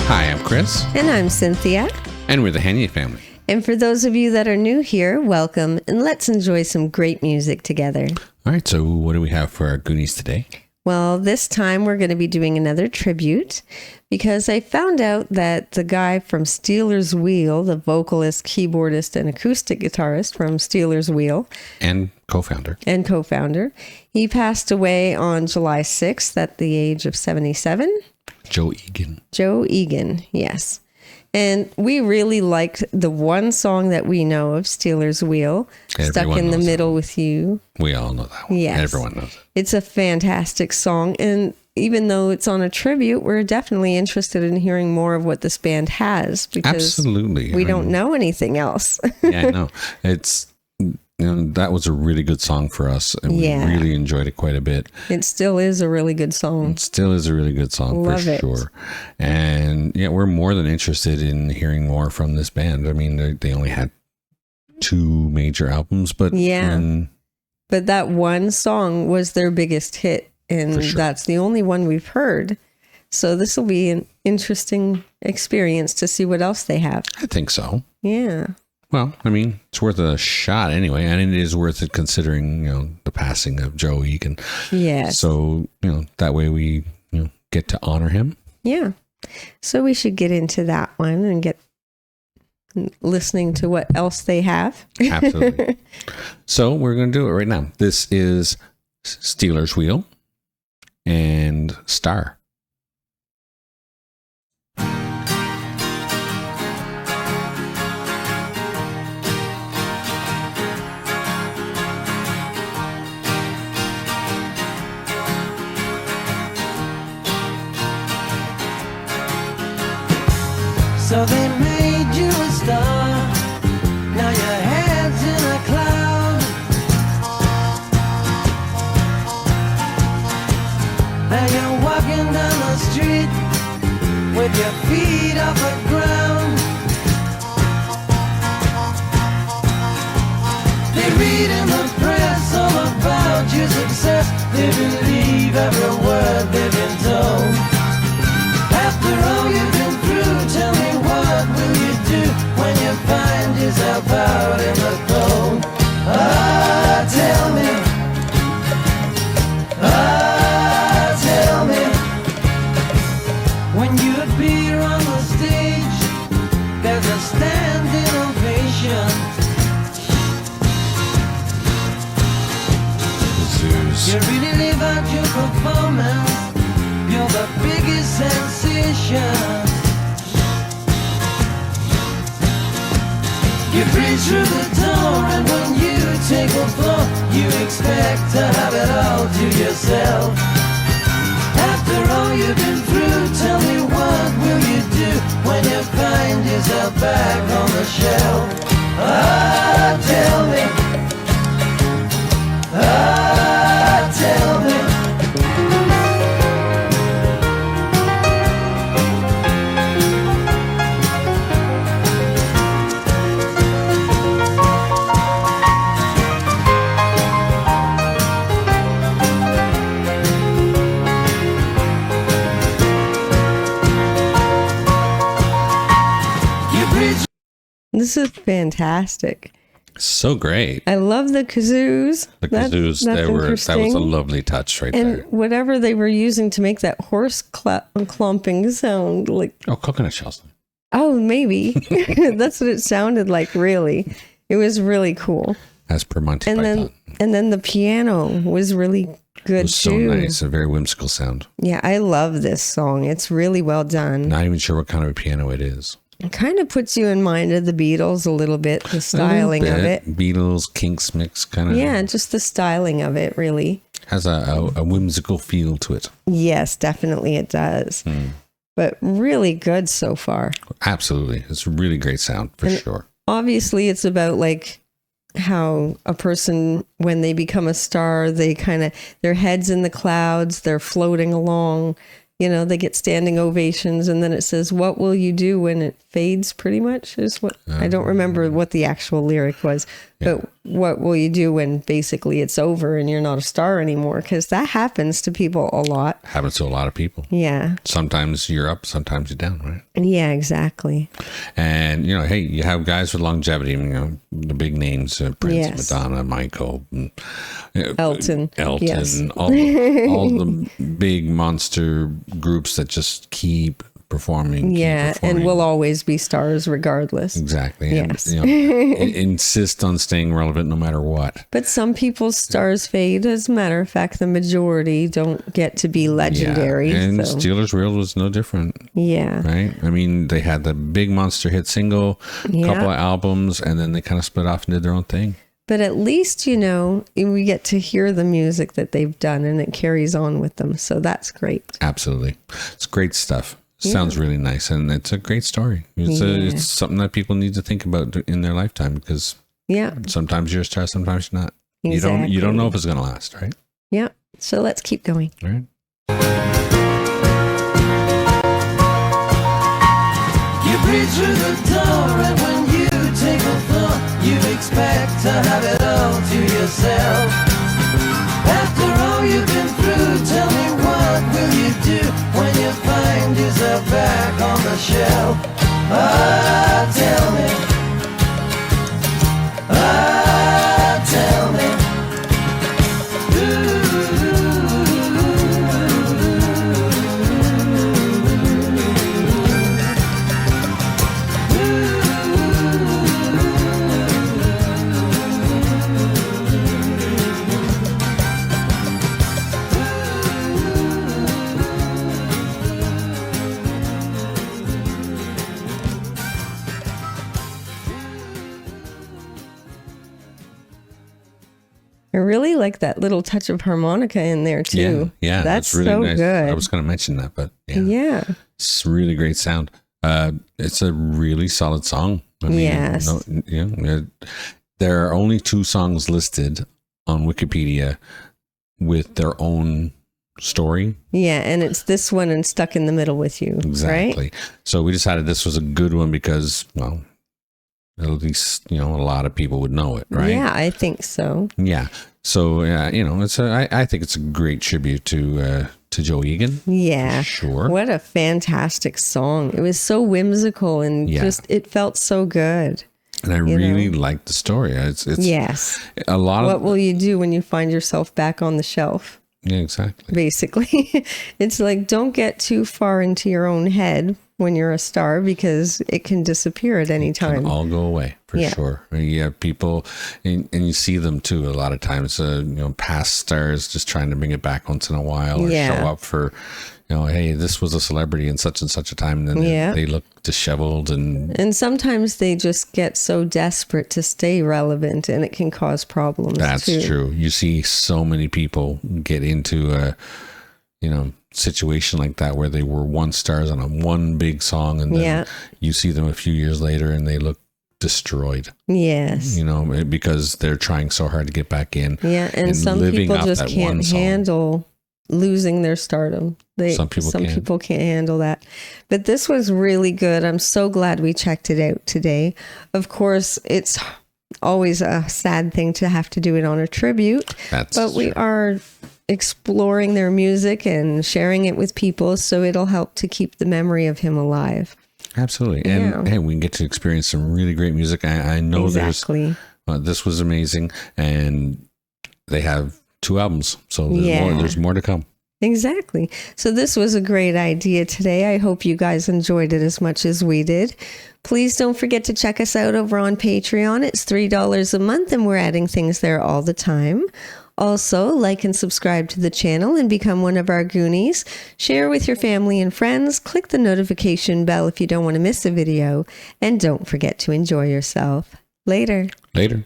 Hi, I'm Chris. And I'm Cynthia. And we're the Hanier Family. And for those of you that are new here, welcome, and let's enjoy some great music together. All right, so what do we have for our Goonies today? Well, this time we're going to be doing another tribute because I found out that the guy from Stealers Wheel, the vocalist, keyboardist, and acoustic guitarist from Stealers Wheel. And co-founder. He passed away on July 6th at the age of 77. Joe Egan. Joe Egan, yes. And we really liked the one song that we know of, Stealers Wheel, Stuck in the Middle with You. We all know that one. Yes. Everyone knows it. It's a fantastic song. And even though it's on a tribute, we're definitely interested in hearing more of what this band has. Because Absolutely. we don't know anything else. Yeah, I know. That was a really good song for us. And we really enjoyed it quite a bit. It still is a really good song. It still is a really good song. Love for sure. And yeah, we're more than interested in hearing more from this band. I mean, they only had 2 major albums, but but that one song was their biggest hit, and that's the only one we've heard. So this will be an interesting experience to see what else they have. I think so. Yeah. Well, I mean, it's worth a shot anyway, and it is worth it considering, the passing of Joe Egan. Yes. So, that way we, get to honor him. Yeah. So we should get into that one and get listening to what else they have. Absolutely. So we're going to do it right now. This is Stealers Wheel and Star. So they made you a star. Now your head's in a cloud. Now you're walking down the street with your feet off the ground. They read in the press all about your success. They believe every word they've been told. After all you've been through, tell me what will you do when you find yourself out in the cold? Ah, tell me. Ah, tell me. When you appear on the stage, there's a standing ovation. Zeus. You really live out your performance. You're the biggest sensation. You breathe through the door, and when you take the floor, you expect to have it all to yourself. After all you've been through, tell me what will you do when you find yourself back on the shelf? Ah, tell me. Ah, tell me. This is fantastic. So great. I love the kazoos. The kazoos, that was a lovely touch right there. And whatever they were using to make that horse clumping sound, like coconut shells. Oh, maybe. That's what it sounded like, really. It was really cool. As per Monty Python. And then the piano was really good, it was so too. nice. A very whimsical sound. Yeah, I love this song. It's really well done. Not even sure what kind of a piano it is. It kind of puts you in mind of the Beatles a little bit, the styling of it. Beatles, Kinks mix kind of. Yeah, just the styling of it, really. Has a whimsical feel to it. Yes, definitely it does. But really good so far. Absolutely. It's a really great sound, for sure. Obviously, it's about like how a person, when they become a star, they kind of, their head's in the clouds, they're floating along, You know, they get standing ovations, and then it says, "What will you do when it fades?" Pretty much is what I don't remember what the actual lyric was, but what will you do when basically it's over and you're not a star anymore? Because that happens to people a lot. Happens to a lot of people. Yeah. Sometimes you're up, sometimes you're down, right? Yeah, exactly. And, you know, hey, you have guys with longevity, you know, the big names, Prince, Yes. Madonna, Michael, Elton. Yes. all the big monster groups that just keep performing. Yeah, and will always be stars regardless. Exactly. Yes. And, you know, insist on staying relevant no matter what. But some people's stars fade. As a matter of fact, the majority don't get to be legendary. Yeah. And so. Steelers World was no different. Yeah. Right? I mean, they had the big monster hit single, couple of albums, and then they kind of split off and did their own thing. But at least, you know, we get to hear the music that they've done and it carries on with them. So that's great. Absolutely. It's great stuff. Sounds really nice. And it's a great story. It's something that people need to think about in their lifetime because sometimes you're a star, sometimes you're not. Exactly. You don't know if it's going to last, right? Yeah. So let's keep going. All right. You breathe through the door, and when you take a thought, you expect to have it all to yourself. After all you've been through, tell me what will you do when you find yourself back on the shelf? Ah, tell me. Ah, tell me. I really like that little touch of harmonica in there too. Yeah, that's really so nice. good. I was going to mention that, but Yeah. it's really great sound. It's a really solid song. I mean, Yes. there are only 2 songs listed on Wikipedia with their own story. Yeah, and it's this one and Stuck in the Middle with You. Exactly. Right? So we decided this was a good one because, well, at least, you know, a lot of people would know it, right? Yeah, I think so. Yeah. So, you know, I think it's a great tribute to Joe Egan. Yeah. Sure. What a fantastic song. It was so whimsical and it felt so good. And I really like the story. It's yes. a lot What will you do when you find yourself back on the shelf? Yeah, exactly. Basically, it's like, don't get too far into your own head when you're a star because it can disappear at any time. It can all go away for sure. Yeah, people, and you see them too a lot of times. You know, past stars just trying to bring it back once in a while or show up for, you know, hey, this was a celebrity in such and such a time, and then they look disheveled and sometimes they just get so desperate to stay relevant, and it can cause problems. That's too. true. You see so many people get into a, you know, situation like that where they were once stars on one big song, and then you see them a few years later and they look destroyed. Yes. You know, because they're trying so hard to get back in. Yeah, and some people just can't handle losing their stardom. Some people can't handle that. But this was really good. I'm so glad we checked it out today. Of course, it's always a sad thing to have to do it on a tribute. But we are exploring their music and sharing it with people, so it'll help to keep the memory of him alive. Absolutely. And hey, we can get to experience some really great music. I know this was amazing, and they have 2 albums, so there's more to come. Exactly. So this was a great idea today. I hope you guys enjoyed it as much as we did. Please don't forget to check us out over on Patreon. It's $3 a month, and we're adding things there all the time. Also, like and subscribe to the channel and become one of our Goonies. Share with your family and friends. Click the notification bell if you don't want to miss a video. And don't forget to enjoy yourself. Later. Later.